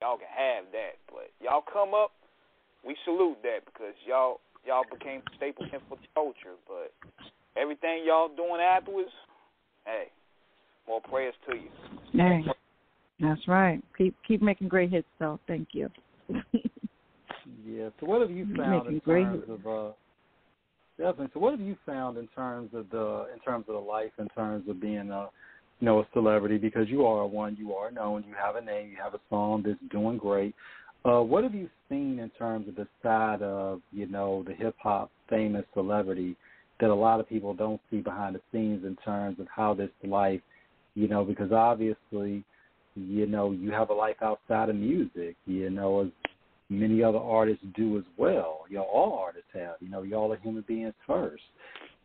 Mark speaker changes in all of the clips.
Speaker 1: Y'all can have that, but y'all come up, we salute that because y'all became a staple in for the culture. But everything y'all doing afterwards, hey, more prayers to you.
Speaker 2: Hey, that's right. Keep making great hits, though. Thank you.
Speaker 3: Yeah. So what have you found in terms of definitely? So what have you found in terms of the life, in terms of being a a celebrity, because you are one, you are known, you have a name, you have a song that's doing great. What have you seen in terms of the side of, the hip-hop famous celebrity that a lot of people don't see behind the scenes in terms of how this life, because obviously, you have a life outside of music, as many other artists do as well. All artists have. Y'all are human beings first.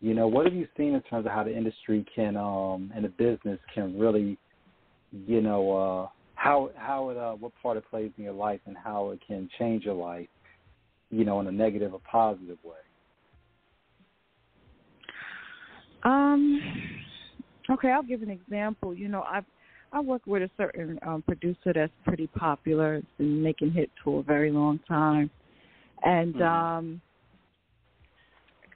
Speaker 3: What have you seen in terms of how the industry can, and the business can really, what part it plays in your life and how it can change your life, in a negative or positive way?
Speaker 2: Okay, I'll give an example. I work with a certain producer that's pretty popular. It's been making hits for a very long time, and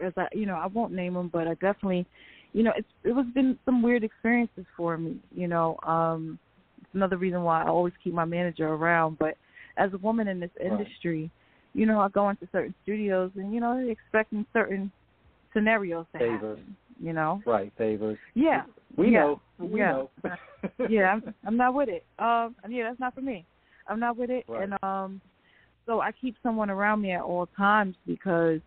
Speaker 2: as I won't name him, but I definitely, it was been some weird experiences for me. It's another reason why I always keep my manager around. But as a woman in this industry, I go into certain studios and they're expecting certain scenarios to happen.
Speaker 3: Right, favors.
Speaker 2: Yeah.
Speaker 3: We know.
Speaker 2: Yeah, I'm not with it. That's not for me. I'm not with it.
Speaker 3: Right.
Speaker 2: And so I keep someone around me at all times because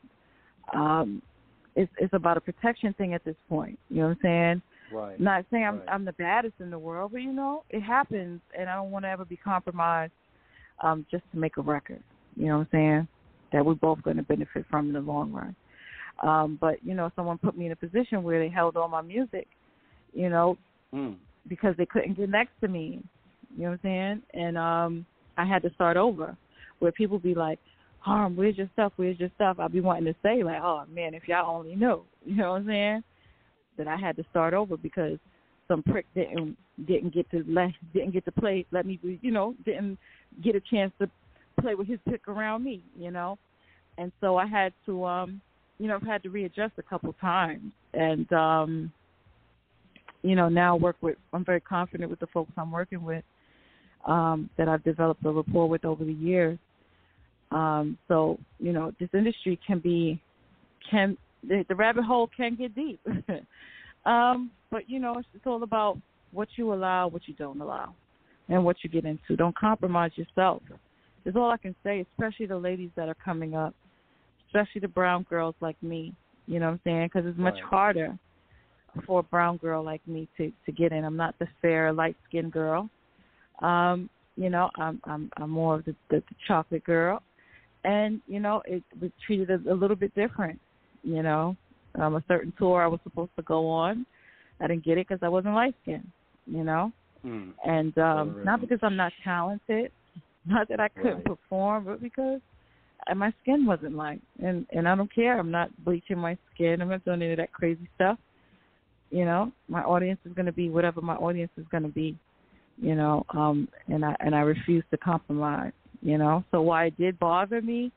Speaker 2: it's about a protection thing at this point. You know what I'm saying?
Speaker 3: Right.
Speaker 2: Not saying I'm the baddest in the world, but it happens, and I don't want to ever be compromised just to make a record. You know what I'm saying? That we're both going to benefit from in the long run. But someone put me in a position where they held all my music, because they couldn't get next to me. You know what I'm saying? And I had to start over, where people be like, Harm, where's your stuff? Where's your stuff? I'll be wanting to say, like, oh, man, if y'all only knew. You know what I'm saying? That I had to start over because some prick didn't get to play, let me, didn't get a chance to play with his pick around me, And so I had to, I've had to readjust a couple times. And, now I'm very confident with the folks I'm working with that I've developed a rapport with over the years. So, this industry the rabbit hole can get deep. But, it's all about what you allow, what you don't allow, and what you get into. Don't compromise yourself. That's all I can say, especially the ladies that are coming up, especially the brown girls like me, you know what I'm saying? Because it's much harder for a brown girl like me to get in. I'm not the fair, light-skinned girl. I'm more of the chocolate girl. And, it was treated a little bit different, A certain tour I was supposed to go on, I didn't get it because I wasn't light-skinned, And not because I'm not talented, not that I couldn't perform, but because my skin wasn't light. And I don't care. I'm not bleaching my skin. I'm not doing any of that crazy stuff. My audience is going to be whatever my audience is going to be, and I refuse to compromise. So why it did bother me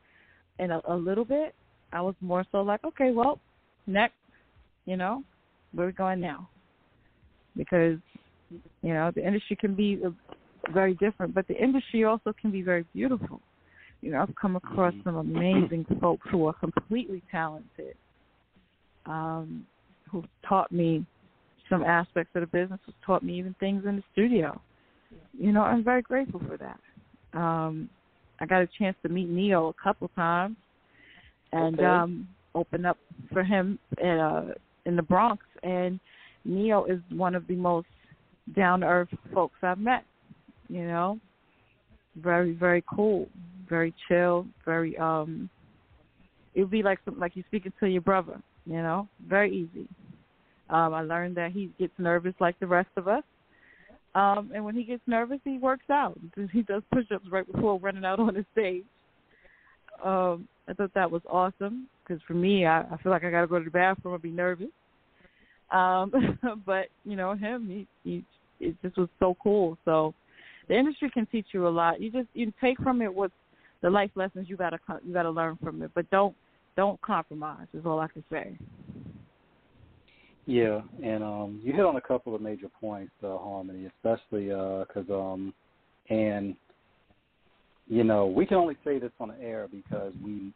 Speaker 2: in a little bit, I was more so like, okay, well, next, where we going now? Because, the industry can be very different, but the industry also can be very beautiful. I've come across some amazing folks who are completely talented, who taught me some aspects of the business, who taught me even things in the studio. I'm very grateful for that. I got a chance to meet Neo a couple times and open up for him in the Bronx. And Neo is one of the most down-to-earth folks I've met, Very, very cool, very chill, very, it would be like you speaking to your brother, very easy. I learned that he gets nervous like the rest of us. And when he gets nervous, he works out. He does push-ups right before running out on the stage. I thought that was awesome because for me, I feel like I got to go to the bathroom and be nervous. But, him, he it just was so cool. So, The industry can teach you a lot. You take from it what the life lessons you gotta learn from it, but don't compromise. Is all I can say.
Speaker 3: Yeah, and you hit on a couple of major points, Harmony, especially because and you know, we can only say this on the air because we